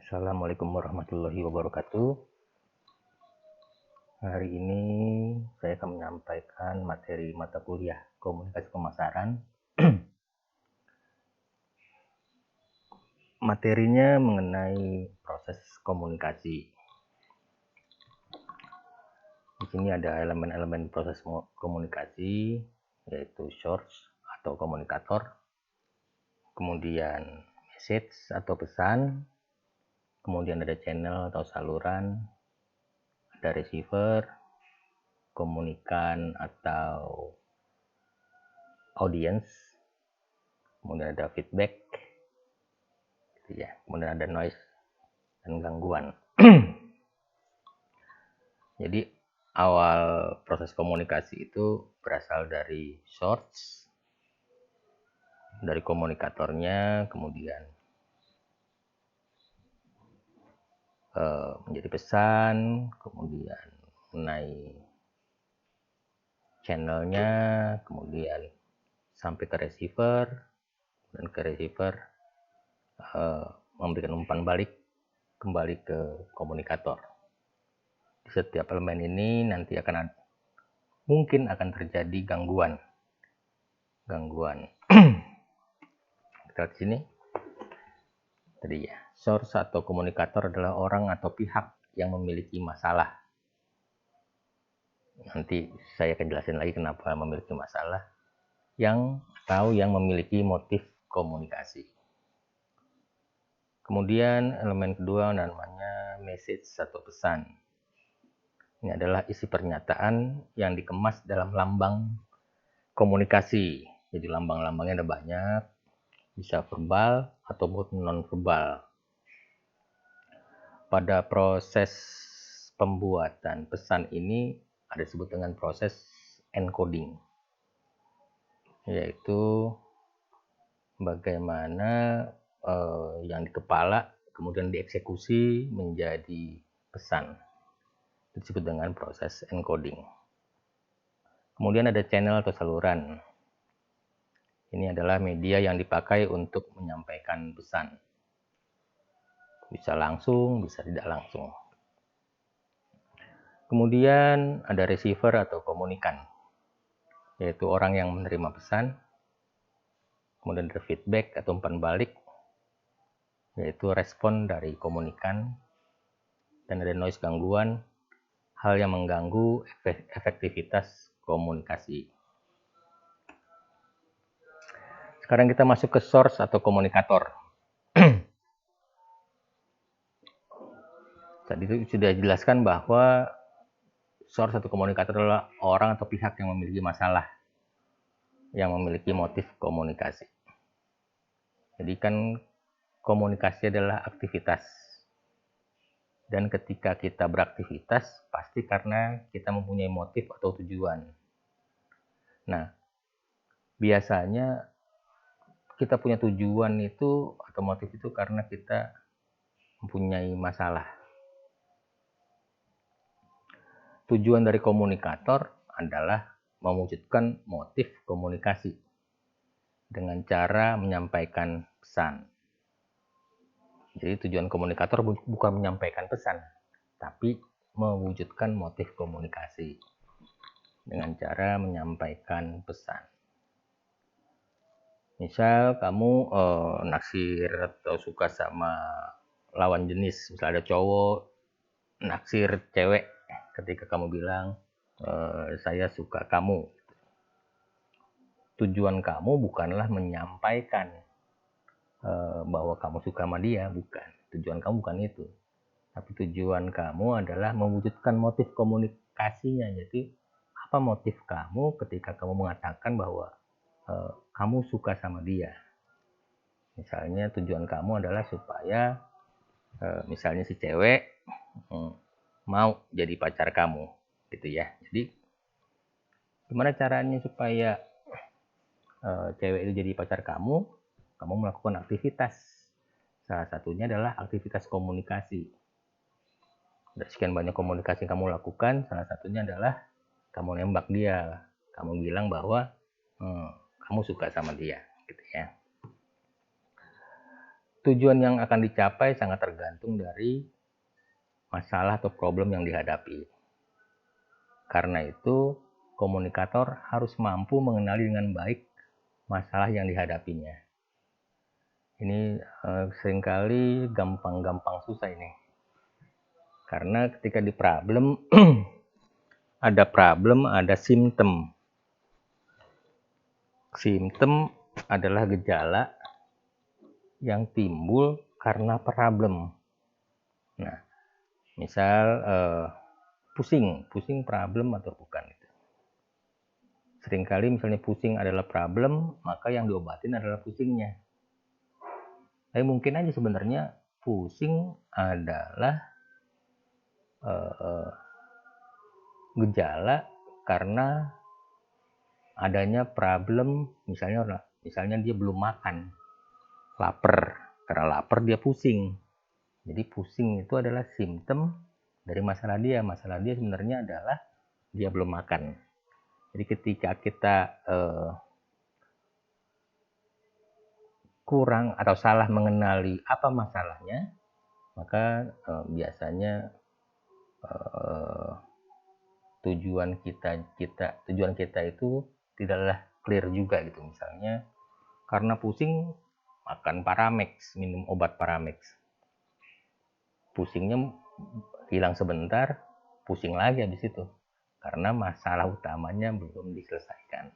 Assalamualaikum warahmatullahi wabarakatuh. Hari ini saya akan menyampaikan materi mata kuliah komunikasi pemasaran. Materinya mengenai proses komunikasi. Di sini ada elemen-elemen proses komunikasi, yaitu source atau komunikator, kemudian message atau pesan, kemudian ada channel atau saluran, ada receiver, komunikan atau audience, kemudian ada feedback, gitu ya. Kemudian ada noise dan gangguan. Jadi awal proses komunikasi itu berasal dari source, dari komunikatornya, kemudian menjadi pesan, kemudian mengenai channelnya, kemudian sampai ke receiver, dan ke receiver memberikan umpan balik kembali ke komunikator. Di setiap elemen ini nanti mungkin akan terjadi gangguan. Kita lihat di sini. Tadi ya, source atau komunikator adalah orang atau pihak yang memiliki masalah. Nanti saya akan jelasin lagi kenapa memiliki masalah. Yang memiliki motif komunikasi. Kemudian elemen kedua namanya message atau pesan. Ini adalah isi pernyataan yang dikemas dalam lambang komunikasi. Jadi lambang-lambangnya ada banyak, bisa verbal ataupun non-verbal. Pada proses pembuatan pesan ini ada disebut dengan proses encoding, yaitu bagaimana yang di kepala kemudian dieksekusi menjadi pesan. Itu disebut dengan proses encoding. Kemudian ada channel atau saluran. Ini adalah media yang dipakai untuk menyampaikan pesan. Bisa langsung, bisa tidak langsung. Kemudian ada receiver atau komunikan, yaitu orang yang menerima pesan. Kemudian ada feedback atau umpan balik, yaitu respon dari komunikan. Dan ada noise gangguan, hal yang mengganggu efektivitas komunikasi. Sekarang kita masuk ke source atau komunikator. Tadi itu sudah dijelaskan bahwa source atau komunikator adalah orang atau pihak yang memiliki masalah, yang memiliki motif komunikasi. Jadi kan komunikasi adalah aktivitas. Dan ketika kita beraktivitas, pasti karena kita mempunyai motif atau tujuan. Nah, biasanya kita punya tujuan itu atau motif itu karena kita mempunyai masalah. Tujuan dari komunikator adalah mewujudkan motif komunikasi dengan cara menyampaikan pesan. Jadi tujuan komunikator bukan menyampaikan pesan, tapi mewujudkan motif komunikasi dengan cara menyampaikan pesan. Misal kamu naksir atau suka sama lawan jenis, misal ada cowok naksir cewek, ketika kamu bilang saya suka kamu. Tujuan kamu bukanlah menyampaikan bahwa kamu suka sama dia, bukan. Tujuan kamu bukan itu. Tapi tujuan kamu adalah mewujudkan motif komunikasinya. Jadi apa motif kamu ketika kamu mengatakan bahwa kamu suka sama dia? Misalnya tujuan kamu adalah supaya misalnya si cewek mau jadi pacar kamu, gitu ya. Jadi gimana caranya supaya cewek itu jadi pacar kamu? Kamu melakukan aktivitas. Salah satunya adalah aktivitas komunikasi. Dari sekian banyak komunikasi yang kamu lakukan, salah satunya adalah kamu nembak dia. Kamu bilang bahwa kamu suka sama dia, gitu ya. tujuan yang akan dicapai sangat tergantung dari masalah atau problem yang dihadapi. Karena itu, komunikator harus mampu mengenali dengan baik masalah yang dihadapinya. Ini seringkali gampang-gampang susah ini. Karena ketika di problem, ada simptom. Simptom adalah gejala yang timbul karena problem. Nah, misal pusing problem atau bukan itu. Seringkali misalnya pusing adalah problem, maka yang diobatin adalah pusingnya. Tapi mungkin aja sebenarnya pusing adalah gejala karena adanya problem, misalnya dia belum makan, lapar, karena lapar dia pusing. Jadi pusing itu adalah simptom dari masalah dia. Masalah dia sebenarnya adalah dia belum makan. Jadi ketika kita kurang atau salah mengenali apa masalahnya, maka biasanya tujuan kita itu tidaklah clear juga gitu. Misalnya karena pusing, makan Paramex, minum obat Paramex, pusingnya hilang sebentar, pusing lagi habis itu karena masalah utamanya belum diselesaikan.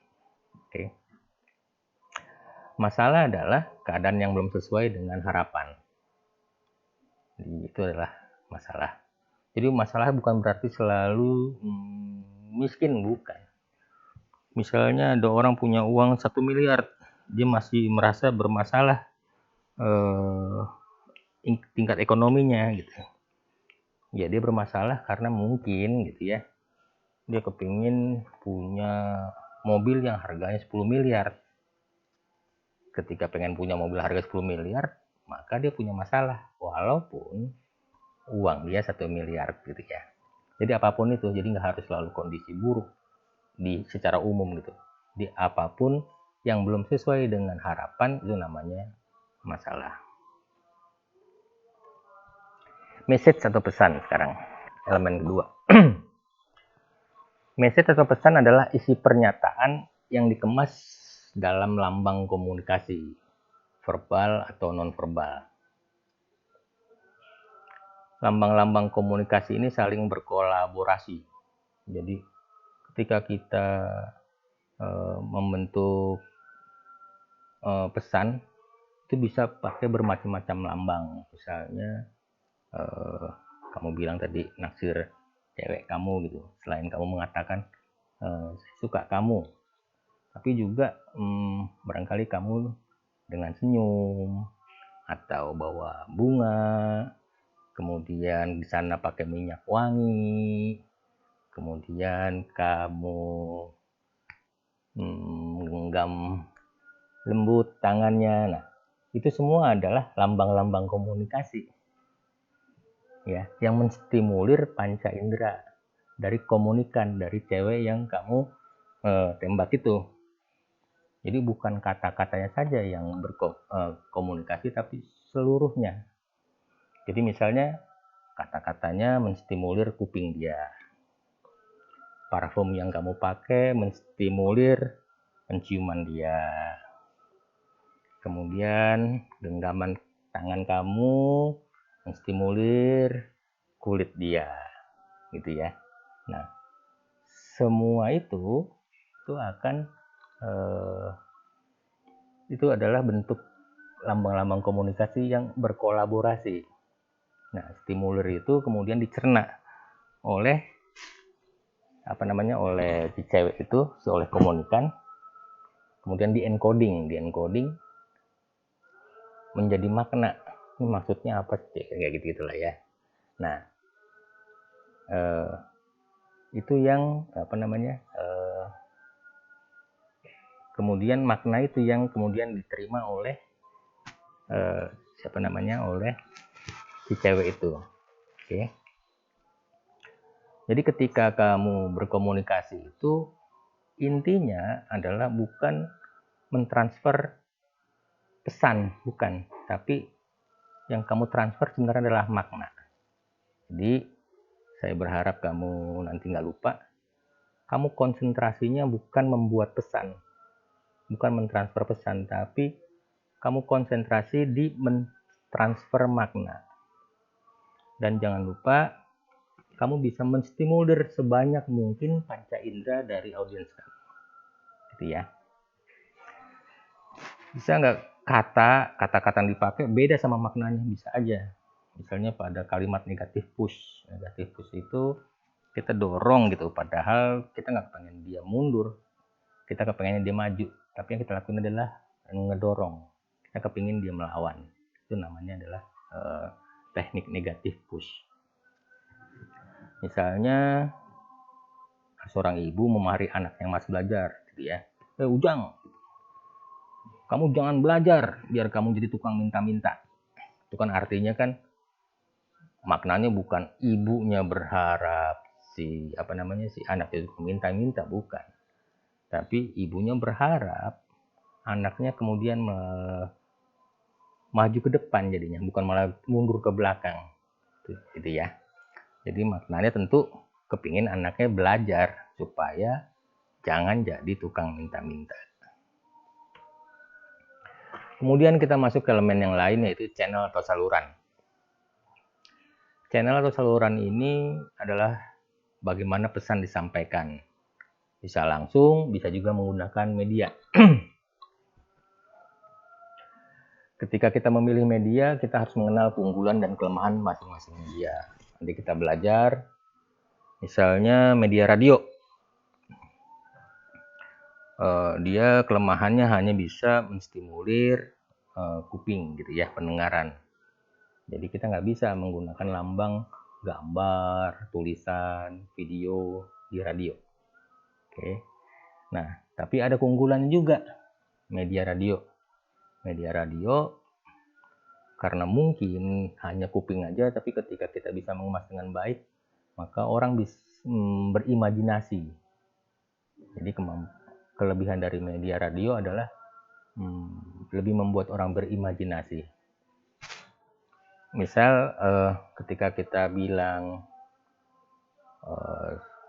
Oke. Masalah adalah keadaan yang belum sesuai dengan harapan. Jadi, itu adalah masalah. Jadi masalah bukan berarti selalu miskin, bukan. Misalnya ada orang punya uang 1 miliar, dia masih merasa bermasalah tingkat ekonominya gitu. Ya dia bermasalah karena mungkin gitu ya, dia kepingin punya mobil yang harganya 10 miliar. Ketika pengen punya mobil harga 10 miliar, maka dia punya masalah walaupun uang dia 1 miliar gitu ya. Jadi apapun itu, jadi nggak harus selalu kondisi buruk secara umum gitu. Di apapun yang belum sesuai dengan harapan itu namanya masalah. Message atau pesan sekarang, elemen kedua. Message atau pesan adalah isi pernyataan yang dikemas dalam lambang komunikasi, verbal atau non-verbal. Lambang-lambang komunikasi ini saling berkolaborasi. Jadi ketika kita membentuk pesan, itu bisa pakai bermacam-macam lambang. Misalnya kamu bilang tadi naksir cewek kamu gitu, selain kamu mengatakan saya suka kamu, tapi juga barangkali kamu dengan senyum atau bawa bunga, kemudian di sana pakai minyak wangi, kemudian kamu genggam lembut tangannya. Nah, itu semua adalah lambang-lambang komunikasi ya, yang menstimulir panca indera dari komunikan, dari cewek yang kamu tembak itu. Jadi bukan kata-katanya saja yang berkomunikasi, tapi seluruhnya. Jadi misalnya kata-katanya menstimulir kuping dia, parfum yang kamu pakai menstimulir penciuman dia, kemudian genggaman tangan kamu menstimulir kulit dia, gitu ya. Nah, semua itu akan itu adalah bentuk lambang-lambang komunikasi yang berkolaborasi. Nah, stimuler itu kemudian dicerna oleh oleh si cewek itu, oleh komunikan, kemudian di encoding menjadi makna. Ini maksudnya apa sih, kayak gitu-gitulah ya. Nah, itu yang kemudian makna itu yang kemudian diterima oleh oleh si cewek itu. Oke. Jadi ketika kamu berkomunikasi itu intinya adalah bukan mentransfer pesan, bukan, tapi yang kamu transfer sebenarnya adalah makna. Jadi saya berharap kamu nanti nggak lupa, kamu konsentrasinya bukan membuat pesan, bukan mentransfer pesan, tapi kamu konsentrasi di mentransfer makna. Dan jangan lupa, kamu bisa menstimulir sebanyak mungkin panca indera dari audiens kamu. Gitu ya. Bisa nggak kata-kata yang dipakai beda sama maknanya? Bisa aja. Misalnya pada kalimat negatif push. Negatif push itu kita dorong gitu, padahal kita nggak pengen dia mundur, kita kepengen dia maju, tapi yang kita lakukan adalah ngedorong, kita kepingin dia melawan. Itu namanya adalah teknik negatif push. Misalnya seorang ibu memarahi anak yang masih belajar gitu ya, Ujang, kamu jangan belajar biar kamu jadi tukang minta-minta. Itu kan artinya kan maknanya bukan ibunya berharap si anak itu minta-minta, bukan, tapi ibunya berharap anaknya kemudian maju ke depan jadinya, bukan malah mundur ke belakang gitu ya. Jadi maknanya tentu kepingin anaknya belajar supaya jangan jadi tukang minta-minta. Kemudian kita masuk ke elemen yang lain, yaitu channel atau saluran. Channel atau saluran ini adalah bagaimana pesan disampaikan. Bisa langsung, bisa juga menggunakan media. Ketika kita memilih media, kita harus mengenal keunggulan dan kelemahan masing-masing media. Nanti kita belajar, misalnya media radio. Dia kelemahannya hanya bisa menstimulir kuping gitu ya, pendengaran. Jadi kita nggak bisa menggunakan lambang, gambar, tulisan, video di radio. Oke. Nah, tapi ada keunggulan juga media radio. Media radio karena mungkin hanya kuping aja, tapi ketika kita bisa mengemas dengan baik, maka orang bisa berimajinasi. Jadi kelebihan dari media radio adalah lebih membuat orang berimajinasi. Misal ketika kita bilang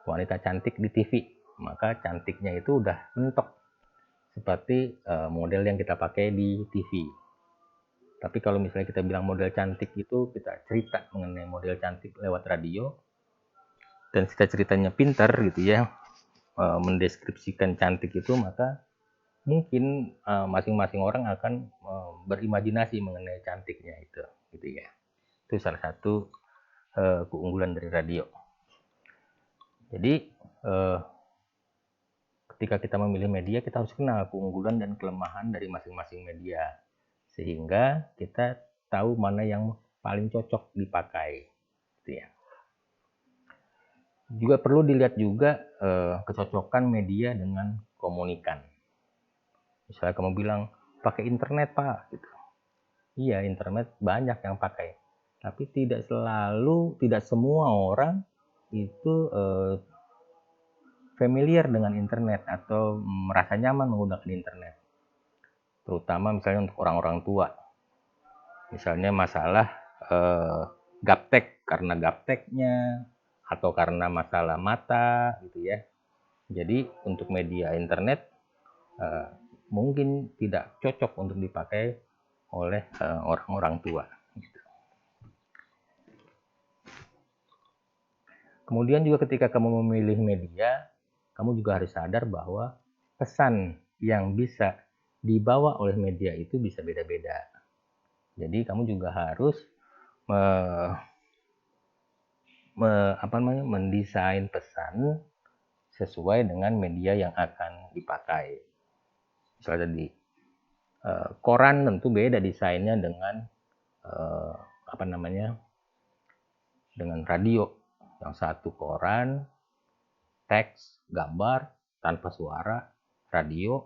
wanita cantik di TV, maka cantiknya itu udah mentok seperti model yang kita pakai di TV. Tapi kalau misalnya kita bilang model cantik itu, kita cerita mengenai model cantik lewat radio, dan kita ceritanya pintar gitu ya, mendeskripsikan cantik itu, maka mungkin masing-masing orang akan berimajinasi mengenai cantiknya itu, gitu ya. Itu salah satu keunggulan dari radio. Jadi ketika kita memilih media, kita harus kenal keunggulan dan kelemahan dari masing-masing media, sehingga kita tahu mana yang paling cocok dipakai, gitu ya. Juga perlu dilihat juga kecocokan media dengan komunikan. Misalnya kamu bilang pakai internet Pak, gitu. Iya, internet banyak yang pakai, tapi tidak semua orang itu familiar dengan internet atau merasa nyaman menggunakan internet. Terutama misalnya untuk orang-orang tua. Misalnya masalah gaptek, karena gapteknya atau karena masalah mata gitu ya. Jadi untuk media internet mungkin tidak cocok untuk dipakai oleh orang-orang tua. Gitu. Kemudian juga ketika kamu memilih media, kamu juga harus sadar bahwa pesan yang bisa dibawa oleh media itu bisa beda-beda. Jadi kamu juga harus mendesain pesan sesuai dengan media yang akan dipakai. Misalnya tadi koran tentu beda desainnya dengan dengan radio. Yang satu koran teks, gambar tanpa suara, radio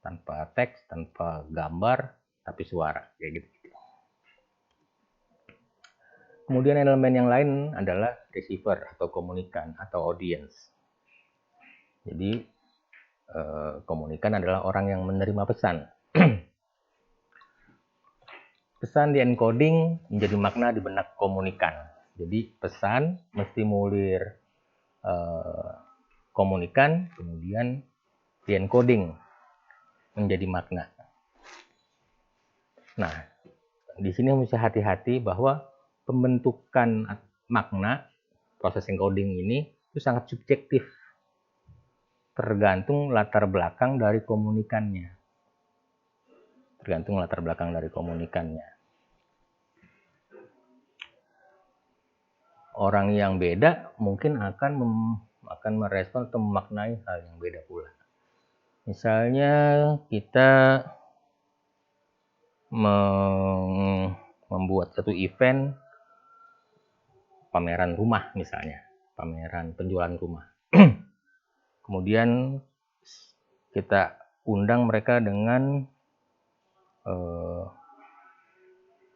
tanpa teks, tanpa gambar, tapi suara, kayak gitu. Kemudian elemen yang lain adalah receiver atau komunikan atau audience. Jadi komunikan adalah orang yang menerima pesan. pesan di encoding menjadi makna di benak komunikan. Jadi pesan menstimulir komunikan, kemudian di encoding menjadi makna. Nah, di sini mesti hati-hati bahwa pembentukan makna, proses encoding ini itu sangat subjektif, tergantung latar belakang dari komunikannya. Orang yang beda mungkin akan merespon atau memaknai hal yang beda pula. Misalnya kita membuat satu event pameran rumah, misalnya pameran penjualan rumah. Kemudian kita undang mereka dengan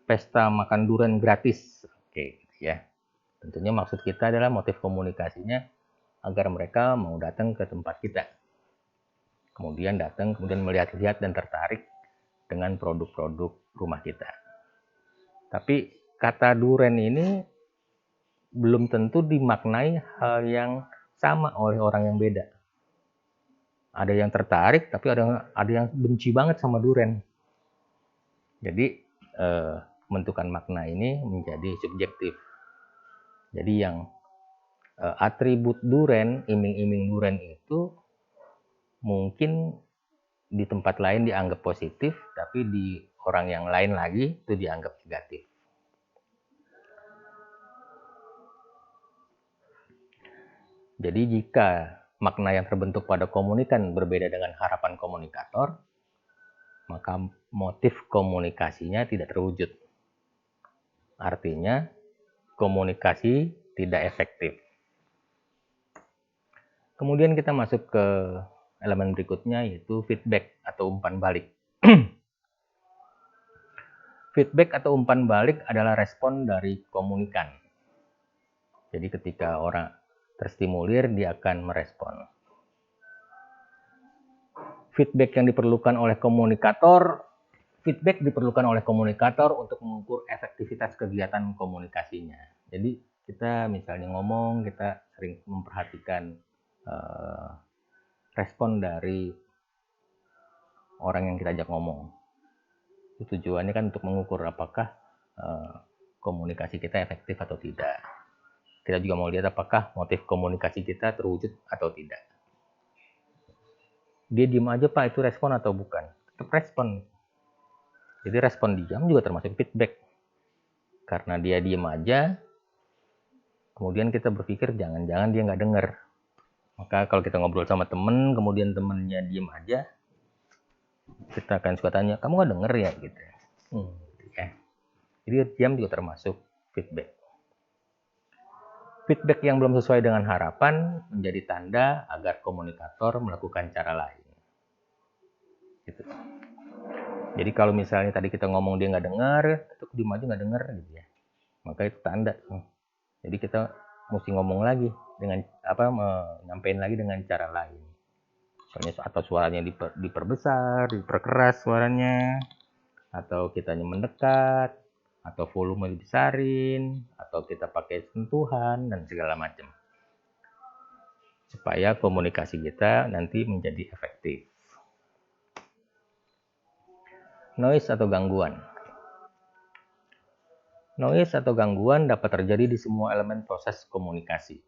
pesta makan durian gratis. Oke, ya. Tentunya maksud kita adalah motif komunikasinya agar mereka mau datang ke tempat kita. Kemudian melihat-lihat dan tertarik dengan produk-produk rumah kita. Tapi kata duren ini belum tentu dimaknai hal yang sama oleh orang yang beda. Ada yang tertarik, tapi ada yang benci banget sama duren. Jadi pembentukan makna ini menjadi subjektif. Jadi yang atribut duren, iming-iming duren itu mungkin di tempat lain dianggap positif, tapi di orang yang lain lagi itu dianggap negatif. Jadi jika makna yang terbentuk pada komunikan berbeda dengan harapan komunikator, maka motif komunikasinya tidak terwujud. Artinya komunikasi tidak efektif. Kemudian kita masuk ke elemen berikutnya, yaitu feedback atau umpan balik. Feedback atau umpan balik adalah respon dari komunikan. Jadi ketika orang terstimulir, dia akan merespon. Feedback diperlukan oleh komunikator untuk mengukur efektivitas kegiatan komunikasinya. Jadi kita misalnya ngomong, kita sering memperhatikan respon dari orang yang kita ajak ngomong. Itu tujuannya kan untuk mengukur apakah komunikasi kita efektif atau tidak. Kita juga mau lihat apakah motif komunikasi kita terwujud atau tidak. Dia diem aja Pak, itu respon atau bukan? Tetap respon. Jadi respon diam juga termasuk feedback. Karena dia diem aja, kemudian kita berpikir jangan-jangan dia nggak dengar. Maka kalau kita ngobrol sama temen, kemudian temennya diem aja, kita akan suka tanya, kamu nggak denger ya? Gitu. Ya. Jadi diam juga termasuk feedback. Feedback yang belum sesuai dengan harapan menjadi tanda agar komunikator melakukan cara lain. Gitu. Jadi kalau misalnya tadi kita ngomong dia nggak dengar, itu diem aja nggak dengar gitu ya. Maka itu tanda. Jadi kita mesti ngomong lagi dengan menyampaikan lagi dengan cara lain. Misalnya atau suaranya diperbesar, diperkeras suaranya, atau kitanya mendekat, atau volume dibesarin, atau kita pakai sentuhan dan segala macam. Supaya komunikasi kita nanti menjadi efektif. Noise atau gangguan. Noise atau gangguan dapat terjadi di semua elemen proses komunikasi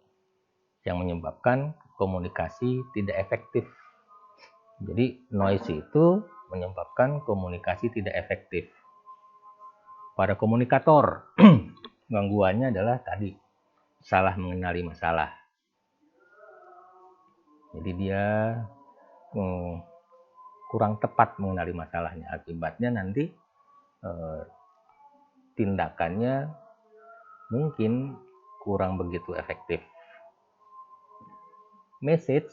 yang menyebabkan komunikasi tidak efektif. Jadi noise itu menyebabkan komunikasi tidak efektif. Pada komunikator, gangguannya adalah tadi salah mengenali masalah. Jadi dia kurang tepat mengenali masalahnya. Akibatnya nanti tindakannya mungkin kurang begitu efektif. Message,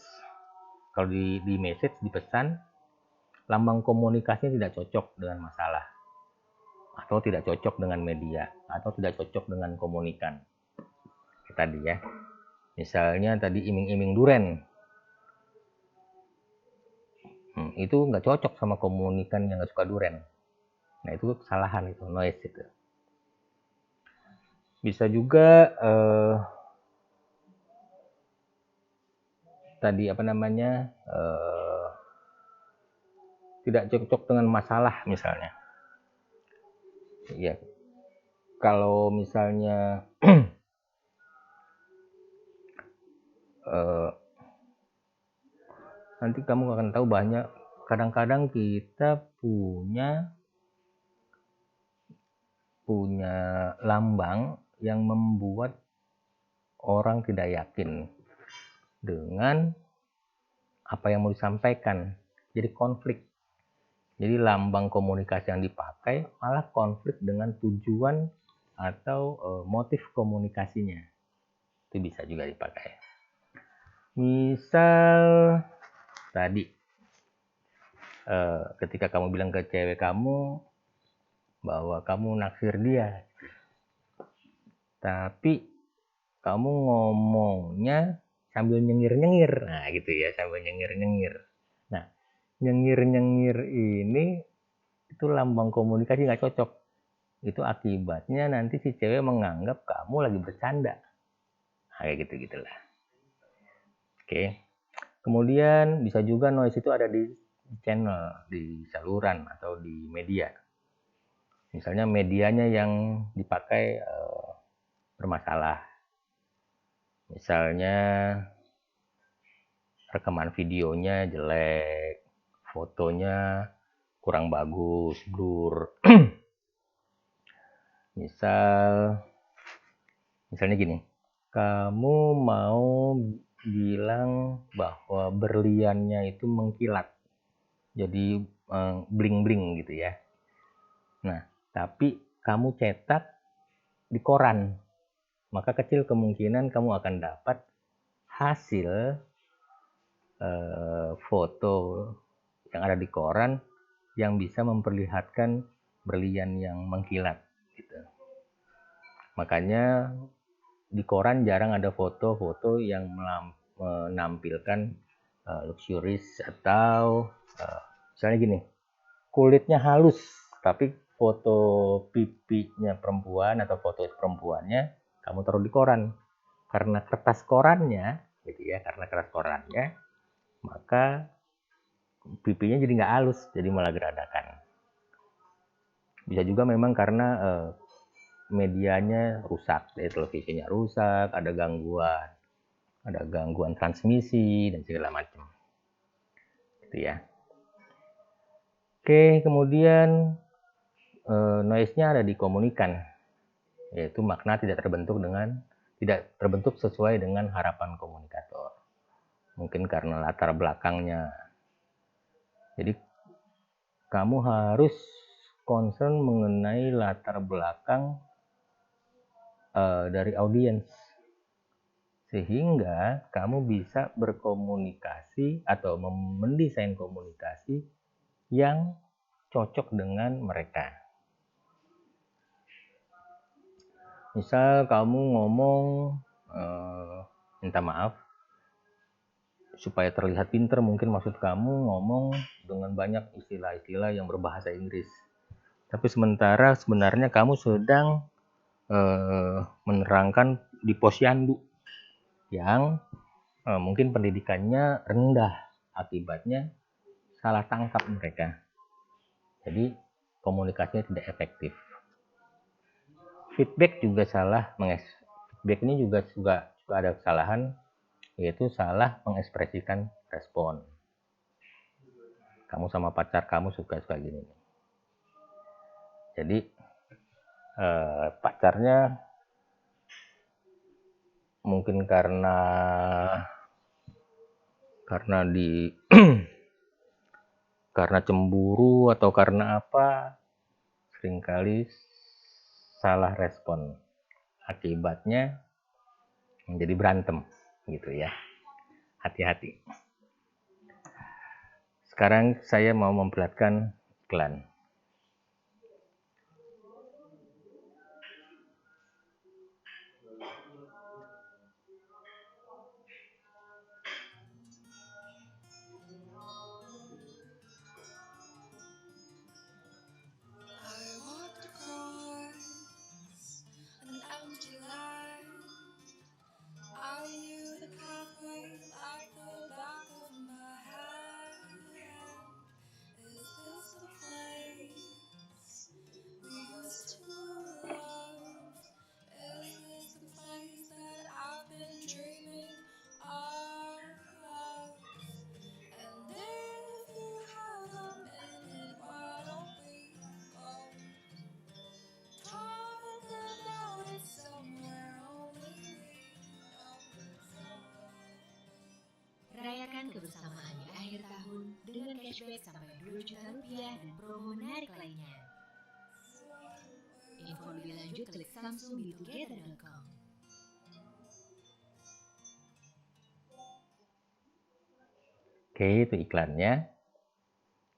kalau di message, di pesan, lambang komunikasinya tidak cocok dengan masalah, atau tidak cocok dengan media, atau tidak cocok dengan komunikan. Tadi ya, misalnya tadi iming-iming duren, itu nggak cocok sama komunikan yang nggak suka duren. Nah itu kesalahan, itu noise itu. Bisa juga tadi apa namanya, tidak cocok dengan masalah misalnya. Ya, kalau misalnya nanti kamu akan tahu banyak, kadang-kadang kita punya lambang yang membuat orang tidak yakin dengan apa yang mau disampaikan. Jadi konflik. Jadi lambang komunikasi yang dipakai malah konflik dengan tujuan atau motif komunikasinya. Itu bisa juga dipakai. Misal tadi ketika kamu bilang ke cewek kamu bahwa kamu naksir dia, tapi kamu ngomongnya sambil nyengir-nyengir. Nah gitu ya, sambil nyengir-nyengir. Nah nyengir-nyengir ini itu lambang komunikasi nggak cocok. Itu akibatnya nanti si cewek menganggap kamu lagi bercanda. Nah, kayak gitu gitulah. Oke. Kemudian bisa juga noise itu ada di channel, di saluran atau di media. Misalnya medianya yang dipakai bermasalah. Misalnya rekaman videonya jelek, fotonya kurang bagus, blur. Misalnya gini, kamu mau bilang bahwa berliannya itu mengkilat, jadi bling-bling gitu ya. Nah, tapi kamu cetak di koran, maka kecil kemungkinan kamu akan dapat hasil foto yang ada di koran yang bisa memperlihatkan berlian yang mengkilat gitu. Makanya di koran jarang ada foto-foto yang menampilkan luxurious atau misalnya gini, kulitnya halus tapi foto pipinya perempuan atau foto perempuannya kamu taruh di koran. Karena kertas korannya gitu ya, maka pipinya jadi nggak halus, jadi malah geradakan. Bisa juga memang karena medianya rusak, televisinya rusak, ada gangguan transmisi dan segala macam. Gitu ya. Oke, kemudian noise-nya ada di komunikan, yaitu makna tidak terbentuk sesuai dengan harapan komunikator. Mungkin karena latar belakangnya. Jadi kamu harus concern mengenai latar belakang dari audiens, sehingga kamu bisa berkomunikasi atau mendesain komunikasi yang cocok dengan mereka. Misal kamu ngomong minta maaf supaya terlihat pinter, mungkin maksud kamu ngomong dengan banyak istilah-istilah yang berbahasa Inggris, tapi sebenarnya kamu sedang menerangkan di posyandu yang mungkin pendidikannya rendah, akibatnya salah tangkap mereka, jadi komunikasinya tidak efektif. Feedback juga salah, feedback ini juga ada kesalahan, yaitu salah mengekspresikan respon. Kamu sama pacar kamu suka gini, jadi pacarnya mungkin karena di karena cemburu atau karena apa, seringkali salah respon, akibatnya menjadi berantem gitu ya. Hati-hati. Sekarang saya mau memperlihatkan iklan. cashback sampai 2 juta rupiah dan promo menarik lainnya. Info lebih lanjut klik samsungbitogether.com. Oke, itu iklannya.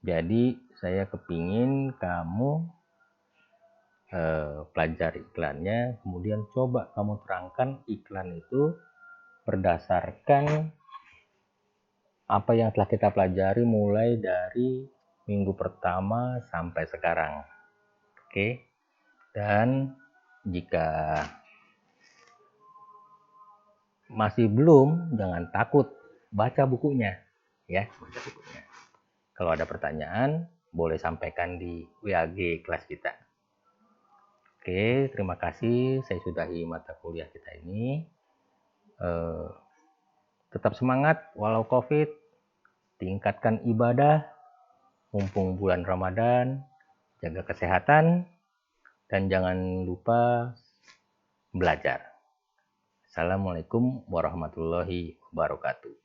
Jadi saya kepingin kamu pelajari iklannya, kemudian coba kamu terangkan iklan itu berdasarkan apa yang telah kita pelajari mulai dari minggu pertama sampai sekarang. Oke. Dan jika masih belum, jangan takut, baca bukunya ya, baca bukunya. Kalau ada pertanyaan, boleh sampaikan di WAG kelas kita. Oke, terima kasih. Saya sudahi mata kuliah kita ini. Tetap semangat walau COVID, tingkatkan ibadah, mumpung bulan Ramadan, jaga kesehatan, dan jangan lupa belajar. Assalamualaikum warahmatullahi wabarakatuh.